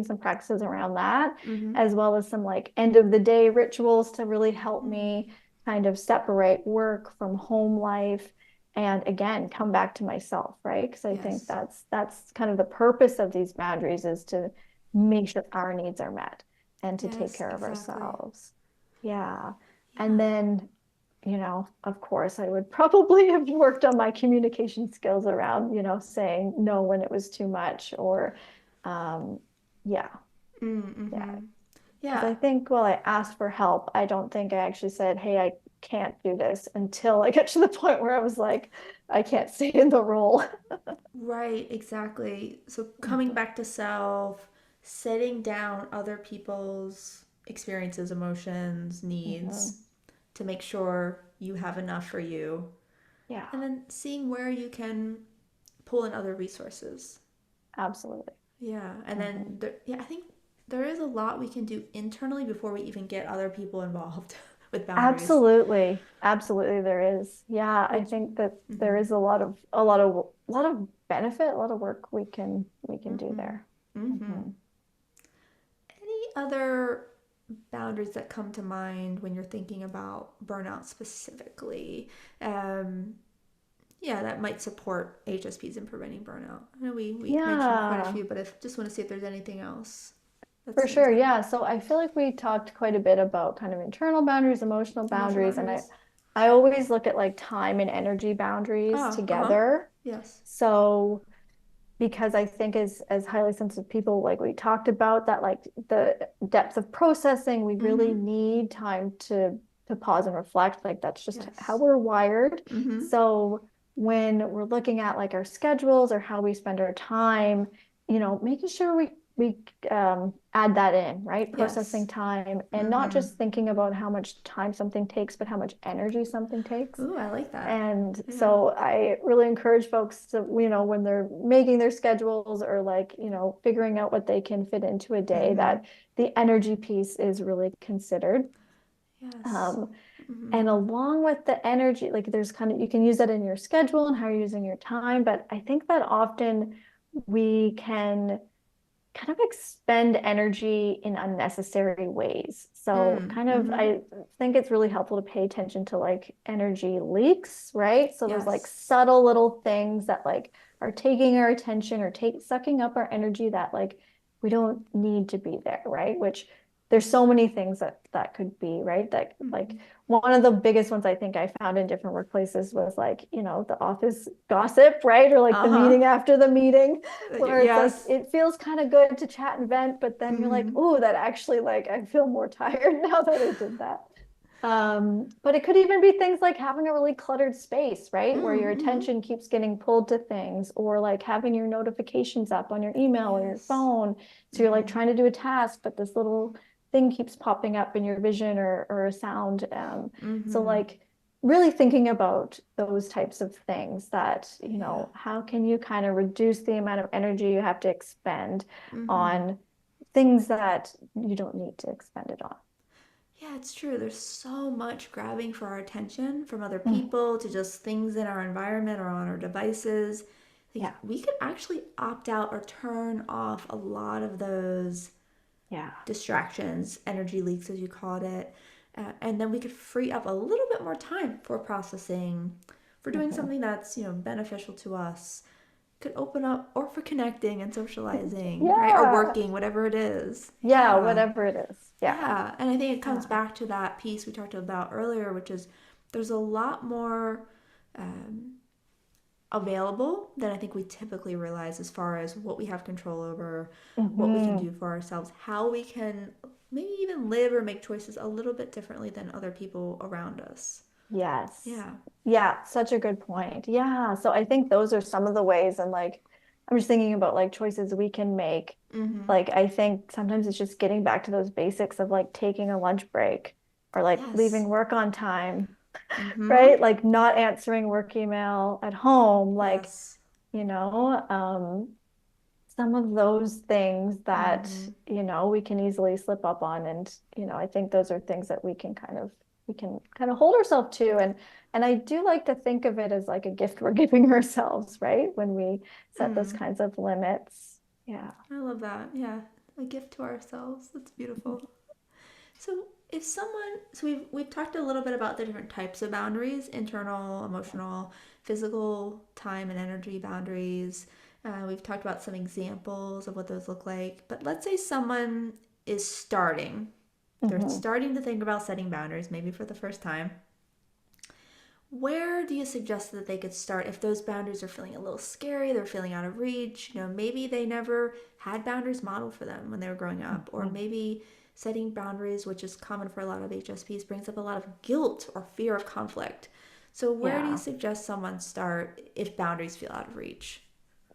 A: some practices around that,
B: Mm-hmm.
A: as well as some like end of the day rituals to really help
B: Mm.
A: me kind of separate work from home life and again come back to myself, right? Because I think
B: Yes.
A: that's kind of the purpose of these boundaries is to make sure our needs are met and to take
B: Yes,
A: care of
B: exactly.
A: ourselves. Yeah. And
B: Yeah.
A: then of course, I would probably have worked on my communication skills around, saying no when it was too much or, um, yeah, yeah.
B: Mm-hmm.
A: Because
B: Yeah.
A: I think while I asked for help, I don't think I actually said, hey, I can't do this until I get to the point where I was like, I can't stay in the role.
B: Right, exactly. So coming
A: Mhm.
B: back to self, setting down other people's experiences, emotions,
A: Mhm.
B: needs to make sure you have enough for you.
A: Yeah,
B: And then seeing where you can pull in other resources.
A: absolutely.
B: Yeah. And then
A: Mhm.
B: yeah, I think there is a lot we can do internally before we even get other people involved with boundaries.
A: Absolutely. Absolutely there is. Yeah, I
B: Which,
A: think that there
B: mm-hmm,
A: is a lot of benefit, a lot of work we can do
B: mm-hmm,
A: there.
B: mm-hmm.
A: Mhm.
B: Any other boundaries that come to mind when you're thinking about burnout specifically? Um, yeah, that might support HSPs in preventing burnout. I know we mentioned quite a
A: Yeah,
B: few, but I just want to see if there's anything else that
A: for
B: stands
A: sure.
B: out.
A: Yeah. So I feel like we talked quite a bit about kind of internal boundaries, emotional
B: Emotional
A: boundaries, and
B: boundaries.
A: I always look at like time and energy boundaries
B: Ah, uh-huh.
A: together.
B: Yes.
A: So because I think as highly sensitive people, like we talked about, that like the depth of processing, we really
B: Mm-hmm.
A: need time to pause and reflect. Like that's just how
B: Yes.
A: we're wired.
B: Mm-hmm.
A: So when we're looking at like our schedules or how we spend our time, making sure we add that in, right?
B: Yes.
A: Processing time and not
B: Mm-hmm.
A: just thinking about how much time something takes, but how much energy something takes.
B: Ooh, I like that.
A: And
B: Yeah.
A: so I really encourage folks to, when they're making their schedules or like, figuring out what they can fit into a day,
B: Mm-hmm.
A: that the energy piece is really considered.
B: Yes.
A: Um,
B: Mm-hmm.
A: and along with the energy, like there's kind of, you can use that in your schedule and how you're using your time. But I think that often we can kind of expend energy in unnecessary ways. So
B: Mm.
A: kind of
B: Mm-hmm.
A: I think it's really helpful to pay attention to like energy leaks, right? So those like
B: Yes.
A: subtle little things that like are taking our attention or sucking up our energy that like we don't need to be there, right? Which there's so many things that could be, right? That
B: Mm-hmm.
A: like one of the biggest ones I think I found in different workplaces was like, the office gossip, right? Or like the
B: Uh-huh.
A: meeting after the meeting where it's like
B: Yes.
A: it feels kind of good to chat and vent, but then you're like,
B: Mm-hmm.
A: oh, that actually like I feel more tired now that I did that. But it could even be things like having a really cluttered space, right? Where your
B: Mm-hmm.
A: attention keeps getting pulled to things, or like having your notifications up on your email or your
B: Yes.
A: phone. So you're like
B: Mm-hmm.
A: trying to do a task, but this little thing keeps popping up in your vision or a sound. So
B: Mm-hmm.
A: like really thinking about those types of things that,
B: Yeah.
A: how can you kind of reduce the amount of energy you have to expend
B: Mm-hmm.
A: on things that you don't need to expend it on.
B: Yeah, it's true. There's so much grabbing for our attention from other
A: Mm,
B: people to just things in our environment or on our devices. Like
A: yeah,
B: we could actually opt out or turn off a lot of those
A: yeah.
B: distractions, energy leaks, as you called it. And then we could free up a little bit more time for processing, for doing
A: Mhm.
B: something that's, beneficial to us. Could open up, or for connecting and socializing, right? Or
A: Yeah.
B: working, whatever it is.
A: Yeah,
B: Yeah.
A: whatever it is. Yeah.
B: Yeah. And I think it comes
A: Yeah.
B: back to that piece we talked about earlier, which is there's a lot more um, available than I think we typically realize as far as what we have control over, what we can
A: Hmm.
B: do for ourselves, how we can maybe even live or make choices a little bit differently than other people around us.
A: Yes.
B: Yeah.
A: Yeah, such a good point. Yeah. So I think those are some of the ways, and like I'm just thinking about like choices we can make.
B: Mm-hmm.
A: Like I think sometimes it's just getting back to those basics of like taking a lunch break or like
B: Yes.
A: leaving work on time,
B: Mm-hmm.
A: right? Like not answering work email at home, like,
B: Yes.
A: you know, some of those things that,
B: Mm-hmm.
A: we can easily slip up on. And, I think those are things that we can kind of hold ourselves to. And I do like to think of it as like a gift we're giving ourselves, right? When we set those
B: Mm.
A: kinds of limits. Yeah.
B: I love that. Yeah. A gift to ourselves. That's beautiful. So we've talked a little bit about the different types of boundaries: internal, emotional, physical, time and energy boundaries. We've talked about some examples of what those look like. But let's say someone is starting. They're
A: Hmm.
B: starting to think about setting boundaries, maybe for the first time. Where do you suggest that they could start if those boundaries are feeling a little scary, they're feeling out of reach? Maybe they never had boundaries modeled for them when they were growing up, or
A: Hmm.
B: maybe setting boundaries, which is common for a lot of HSPs, brings up a lot of guilt or fear of conflict. So, where do you
A: Yeah.
B: suggest someone start if boundaries feel out of reach?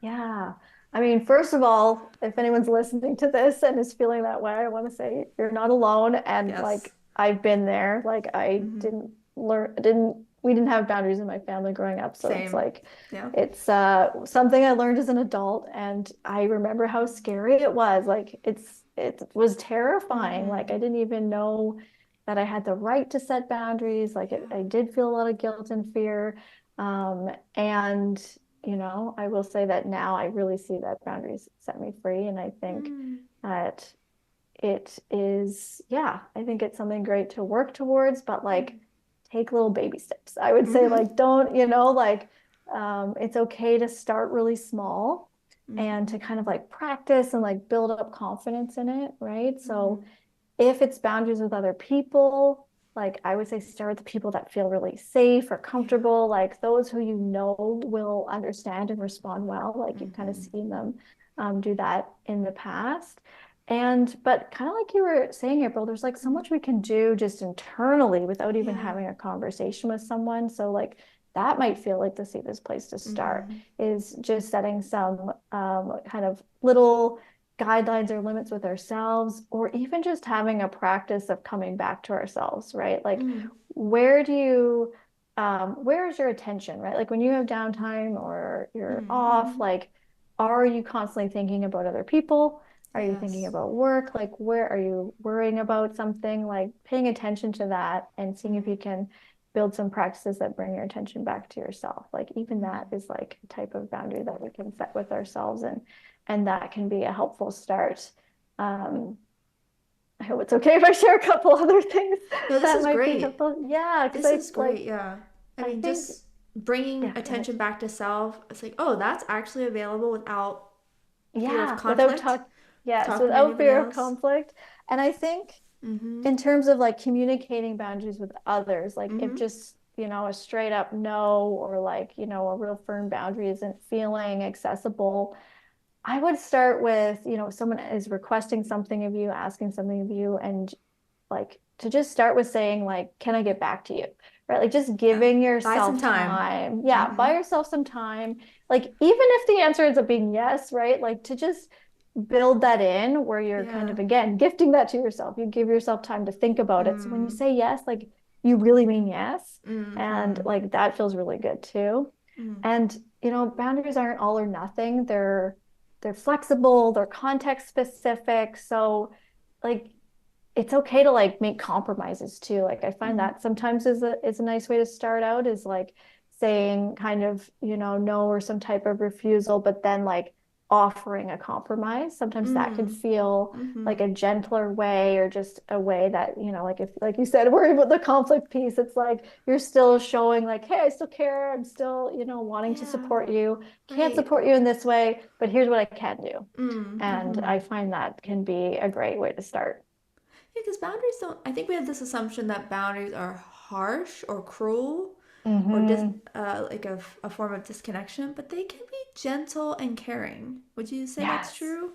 A: Yeah. I mean, first of all, if anyone's listening to this and is feeling that way, I want to say you're not alone. And
B: Yes.
A: like, I've been there. Like, I
B: Mm-hmm.
A: didn't learn, didn't, we didn't have boundaries in my family growing up. So it's
B: Same.
A: like,
B: Yeah.
A: it's something I learned as an adult. And I remember how scary it was. Like it was terrifying. Like I
B: Mm-hmm.
A: didn't even know that I had the right to set boundaries. Like
B: Yeah.
A: I did feel a lot of guilt and fear. And I will say that now I really see that boundaries set me free. And I think
B: Mm.
A: that it is, yeah, I think it's something great to work towards, but like
B: Mm.
A: take little baby steps. I would say
B: Mm-hmm.
A: like don't, like it's okay to start really small and
B: Mm-hmm.
A: to kind of like practice and like build up confidence in it, right? So
B: Mm-hmm.
A: if it's boundaries with other people, like I would say start with the people that feel really safe or
B: Yeah.
A: comfortable, like those who will understand and respond well, like you've kind of
B: Mm-hmm.
A: seen them do that in the past. But kind of like you were saying, April, there's like so
B: Mm-hmm.
A: much we can do just internally without even
B: Yeah.
A: having a conversation with someone. So like that might feel like the safest place to start
B: Mm-hmm.
A: is just setting some kind of little guidelines or limits with ourselves, or even just having a practice of coming back to ourselves, right? Like,
B: Mm.
A: where do you, where is your attention, right? Like when you have downtime or you're off,
B: Mm-hmm.
A: like, are you constantly thinking about other people? Are you thinking
B: Yes.
A: about work? Like, where are you worrying about something? Like, paying attention to that and seeing if
B: Mm.
A: you can build some practices that bring your attention back to yourself. Like, even that
B: Mm.
A: is like a type of boundary that we can set with ourselves and that can be a helpful start. Um, I hope it's okay if I share a couple other things
B: No, this
A: that
B: is
A: might be
B: great.
A: helpful. Yeah, because
B: This is great.
A: like
B: Yeah. I
A: I
B: mean,
A: think
B: just bringing
A: yeah, go ahead.
B: attention back to self. It's like, oh, that's actually available without fear of
A: Yeah, without
B: conflict,
A: talk, yes,
B: talking to
A: without
B: anybody
A: fear of
B: else.
A: conflict. And I think
B: Mm-hmm.
A: in terms of like communicating boundaries with others, like if
B: Mm-hmm.
A: just, a straight up no or like, a real firm boundary isn't feeling accessible, I would start with, someone is requesting something of you, asking something of you, and like to just start with saying, like, can I get back to you? Right? Like just
B: Yeah.
A: giving
B: Buy some
A: yourself
B: time.
A: time. Yeah,
B: Mm-hmm.
A: buy yourself some time. Like, even if the answer ends up being yes, right? Like to just build that in where you're kind
B: Yeah.
A: of again gifting that to yourself. You give yourself time to think about it. So when you
B: Mm.
A: say yes, like you really mean yes. And
B: Mm-hmm.
A: like that feels really good too.
B: Mm.
A: And boundaries aren't all or nothing. They're flexible, they're context specific. So like it's okay to like make compromises too. Like I find
B: Mm.
A: that sometimes is a nice way to start out is like saying kind of, no or some type of refusal, but then like offering a compromise. Sometimes that can
B: Mm.
A: feel like
B: Mm-hmm.
A: a gentler way or just a way that, like if like you said, worry about the conflict piece, it's like you're still showing like, hey, I still care. I'm still, wanting to
B: Yeah.
A: support you. Can't
B: Right.
A: support you in this way, but here's what I can do.
B: Mm.
A: And
B: Mm-hmm.
A: I find that can be a great way to start.
B: Yeah, because boundaries don't. I think we have this assumption that boundaries are harsh or cruel, or
A: Mm-hmm.
B: like a form of disconnection, but they can be gentle and caring. Would you say that's
A: Yes.
B: true?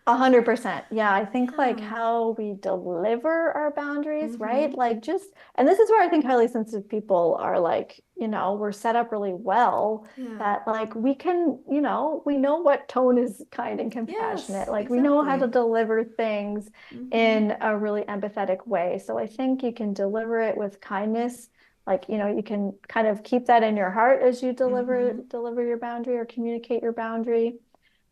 A: 100%. Yeah, I think like
B: Yeah.
A: how we deliver our boundaries, right?
B: Mm-hmm.
A: Like and this is where I think highly sensitive people are like, we're set up really well
B: Yeah.
A: that like we can, we know what tone is kind and compassionate.
B: Yes,
A: Like we know how to
B: exactly.
A: deliver things
B: Mm-hmm.
A: in a really empathetic way. So I think you can deliver it with kindness. Like, you can kind of keep that in your heart as you deliver
B: Mm-hmm.
A: deliver your boundary or communicate your boundary.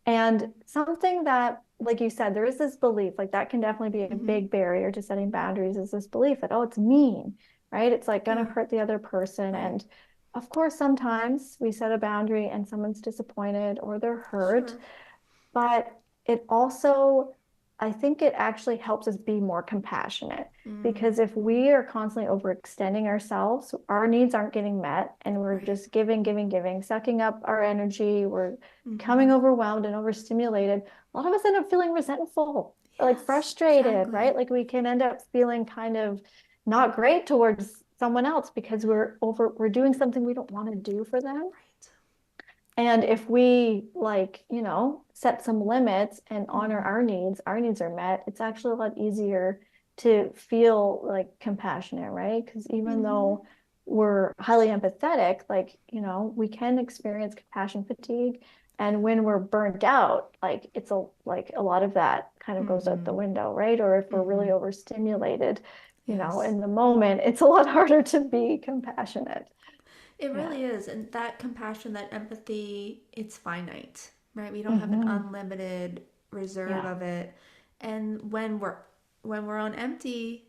A: And something that, like you said, there is this belief, like that can definitely be a
B: Mm-hmm.
A: big barrier to setting boundaries, is this belief that, oh, it's mean, right? It's like going
B: Yeah.
A: to hurt the other person.
B: Right.
A: And of course, sometimes we set a boundary and someone's disappointed or they're hurt,
B: Sure.
A: but it also, I think it actually helps us be more compassionate because if
B: Mm-hmm.
A: we are constantly overextending ourselves, our needs aren't getting met and we're
B: Right.
A: just giving, giving, giving, sucking up our energy, we're
B: Mm-hmm.
A: becoming overwhelmed and overstimulated. A lot of us end up feeling resentful or like
B: Yes,
A: frustrated,
B: exactly.
A: right? Like we can end up feeling kind of not great towards someone else because we're doing something we don't want to do for them.
B: Right.
A: And if we like, set some limits and honor
B: Mm-hmm.
A: our needs are met, it's actually a lot easier to feel like compassionate, right? Because even
B: Mm-hmm.
A: though we're highly empathetic, like, we can experience compassion fatigue. And when we're burnt out, like like a lot of that kind of goes out the
B: Mm-hmm.
A: window, right? Or if we're really
B: Mm-hmm.
A: overstimulated,
B: Yes.
A: in the moment, it's a lot harder to be compassionate.
B: It
A: Yeah.
B: really is. And that compassion, that empathy, it's finite, right? We don't have an
A: Hmm.
B: unlimited reserve
A: Yeah.
B: of it. And when we're on empty,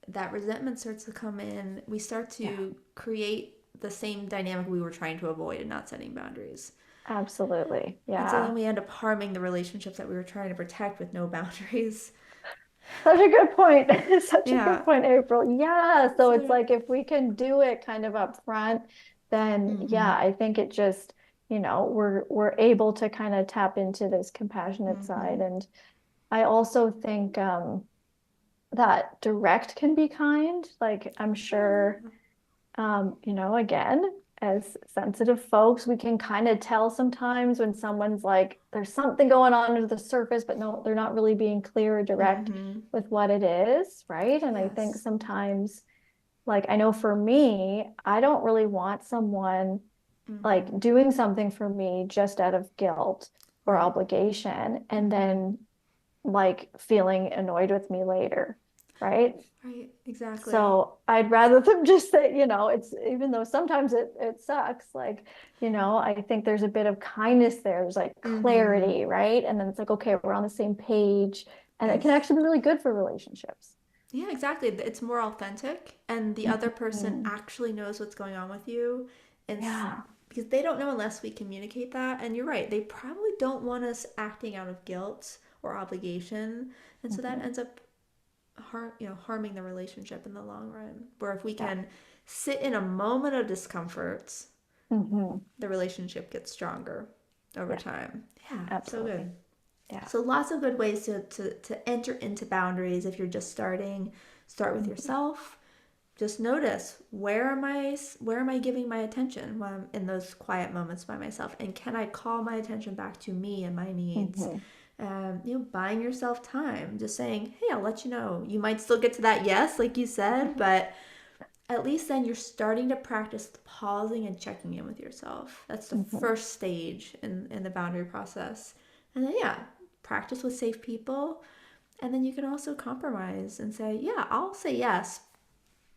B: that resentment starts to come in. We start
A: Yeah.
B: to create the same dynamic we were trying to avoid and not setting boundaries.
A: Absolutely.
B: And so then
A: Yeah.
B: we end up harming the relationships that we were trying to protect with no boundaries.
A: Such a good point. Such a good
B: Yeah.
A: point, April. Yeah. So it's
B: So,
A: like if we can do it kind of up front, then
B: mm-hmm,
A: yeah, I think it just, we're able to kind of tap into this compassionate
B: mm-hmm.
A: side. And I also think that direct can be kind. Like I'm
B: Oh,
A: sure
B: yeah.
A: again, as sensitive folks, we can kind of tell sometimes when someone's like, there's something going on under the surface, but no, they're not really being clear or direct
B: Mm-hmm.
A: with what it is, right? And I think
B: Yes.
A: sometimes, like, I know for me, I don't really want someone like
B: Mm-hmm.
A: doing something for me just out of guilt or
B: Right.
A: obligation, and
B: Mm-hmm.
A: then like feeling annoyed with me later, right?
B: Right. Exactly.
A: So I'd rather them just say, it's even though sometimes it sucks, like, I think there's a bit of kindness there. There's like
B: Mm-hmm.
A: clarity, right? And then it's like, okay, we're on the same page. And it can
B: Yes.
A: actually be really good for relationships.
B: Yeah, exactly. It's more authentic, and the other person
A: Mhm.
B: actually knows what's going on with you, and
A: Yeah.
B: because they don't know unless we communicate that. And you're right, they probably don't want us acting out of guilt or obligation, and so that
A: Mhm.
B: ends up harming the relationship in the long run. Where if we
A: Yeah.
B: can sit in a moment of discomfort,
A: Hmm.
B: the relationship gets stronger over
A: Yeah,
B: time. Yeah, so
A: absolutely.
B: good.
A: Yeah.
B: So lots of good ways to enter into boundaries if you're just starting. Start with
A: Mhm.
B: yourself. Just notice where am I giving my attention when I'm in those quiet moments by myself, and can I call my attention back to me and my needs?
A: Mhm.
B: Buying yourself time, just saying, hey, I'll let you know. You might still get to that yes, like you said, but at least then you're starting to practice pausing and checking in with yourself. That's the
A: Mhm.
B: first stage in the boundary process. And then, yeah, practice with safe people. And then you can also compromise and say, yeah, I'll say yes,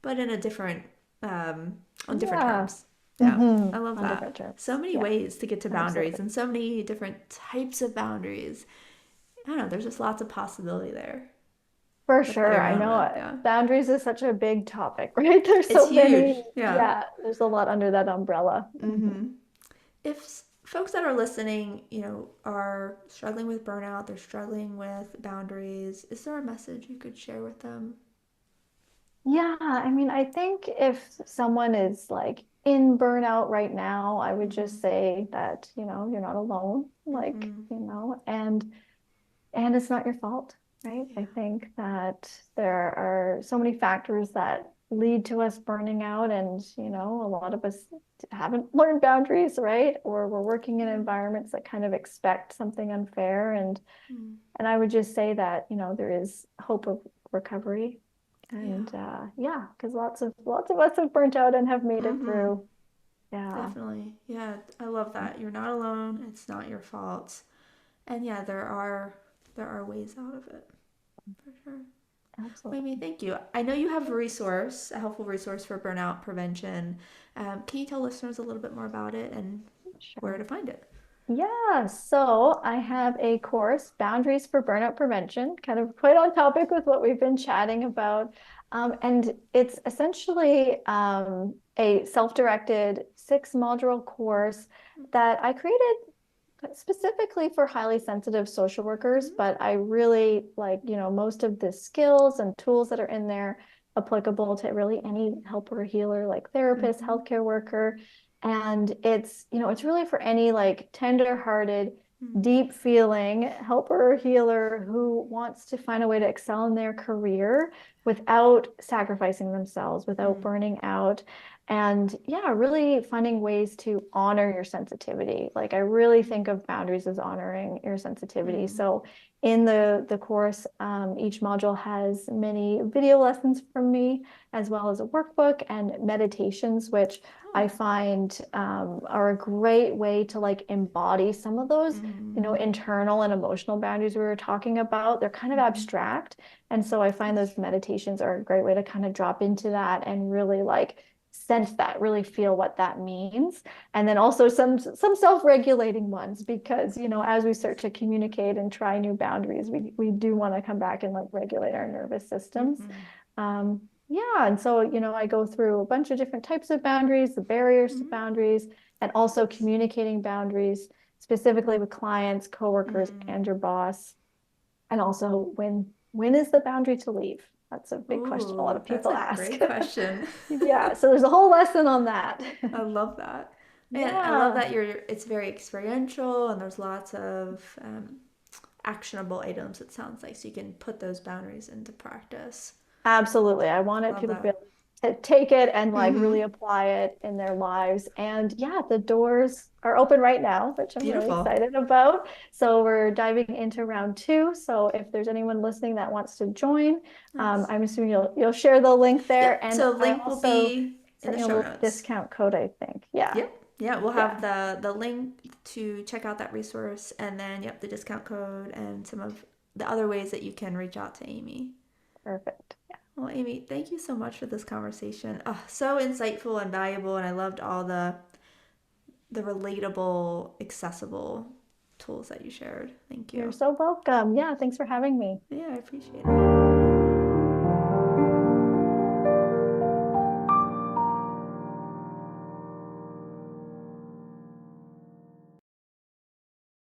B: but in a different, on different
A: Yeah.
B: terms. Yeah,
A: Hmm.
B: I love
A: On
B: that.
A: different
B: So
A: terms.
B: many
A: Yeah,
B: ways to get to boundaries
A: absolutely.
B: and so many different types of boundaries. I don't know, there's just lots of possibility there
A: For
B: to play
A: sure. I
B: around
A: know
B: with. Yeah.
A: boundaries is such a big topic, right? There's
B: It's
A: so
B: huge.
A: many.
B: Yeah.
A: Yeah, there's a lot under that umbrella.
B: Mm-hmm. If folks that are listening, are struggling with burnout, they're struggling with boundaries, is there a message you could share with them?
A: Yeah, I mean, I think if someone is like in burnout right now, I would
B: Mm-hmm.
A: just say that, you're not alone, like,
B: Mm-hmm.
A: and it's not your fault, right?
B: Yeah.
A: I think that there are so many factors that lead to us burning out, and a lot of us haven't learned boundaries, right? Or we're working in
B: Yeah.
A: environments that kind of expect something unfair,
B: Mm.
A: and I would just say that, there is hope of recovery.
B: Yeah.
A: And yeah, because lots of us have burnt out and have made it
B: Mm-hmm.
A: through. Yeah.
B: Definitely. Yeah, I love that. You're not alone. It's not your fault. And yeah, there are ways out of it for sure. Amy,
A: Absolutely.
B: thank you. I know you have a helpful resource for burnout prevention. Can you tell listeners a little bit more about it and where
A: Sure.
B: to find it?
A: Yeah, so I have a course, Boundaries for Burnout Prevention, kind of quite on topic with what we've been chatting about. And it's essentially a self-directed 6 module course that I created specifically for highly sensitive social workers,
B: Mm-hmm.
A: but I really like, most of the skills and tools that are in there applicable to really any helper healer, like therapist,
B: Mm-hmm.
A: healthcare worker. And it's really for any like tender-hearted, deep feeling helper or healer who wants to find a way to excel in their career without sacrificing themselves, without
B: Mm-hmm.
A: burning out, and yeah, really finding ways to honor your sensitivity. Like I really think of boundaries as honoring your sensitivity.
B: Mm-hmm.
A: So in the course, each module has many video lessons from me, as well as a workbook and meditations, which
B: Oh.
A: I find are a great way to like embody some of those,
B: Mm-hmm.
A: internal and emotional boundaries we were talking about. They're kind of
B: Mm-hmm.
A: abstract. And so I find
B: Yes.
A: those meditations are a great way to kind of drop into that and really like sense that, really feel what that means. And then also some self-regulating ones, because, you know, as we start to communicate and try new boundaries, we do want to come back and like regulate our nervous systems.
B: Mm-hmm.
A: Yeah, and so, you know, I go through a bunch of different types of boundaries, the barriers to
B: Mm-hmm.
A: boundaries, and also communicating boundaries specifically with clients, coworkers,
B: Mm.
A: and your boss. And also when is the boundary to leave? That's a big question a lot
B: Ooh,
A: of
B: that's
A: people
B: a
A: ask.
B: great question.
A: Yeah, so there's a whole lesson on that.
B: I love that. And I love
A: Yeah,
B: that it's very experiential and there's lots of actionable items, it sounds like, so you can put those boundaries into practice.
A: absolutely. I wanted
B: Love
A: people to be
B: that.
A: able to take it and like really
B: Mm-hmm.
A: apply it in their lives. And yeah, the doors are open right now, which I'm really
B: Beautiful.
A: excited about. So we're diving into round two. So if there's anyone listening that wants to join,
B: Nice.
A: I'm assuming you'll share the link there.
B: Yep.
A: And
B: So
A: I
B: link will
A: also
B: be in
A: sent
B: the
A: you a
B: show
A: little
B: notes.
A: discount code, I think. Yeah.
B: Yep. Yeah, we'll have
A: Yeah.
B: the link to check out that resource and then yep, the discount code and some of the other ways that you can reach out to Amy.
A: Perfect.
B: Well, Amy, thank you so much for this conversation. Oh, so insightful and valuable, and I loved all the relatable, accessible tools that you shared. Thank
A: You're
B: you.
A: so welcome. Yeah, thanks for having me.
B: Yeah, I appreciate it.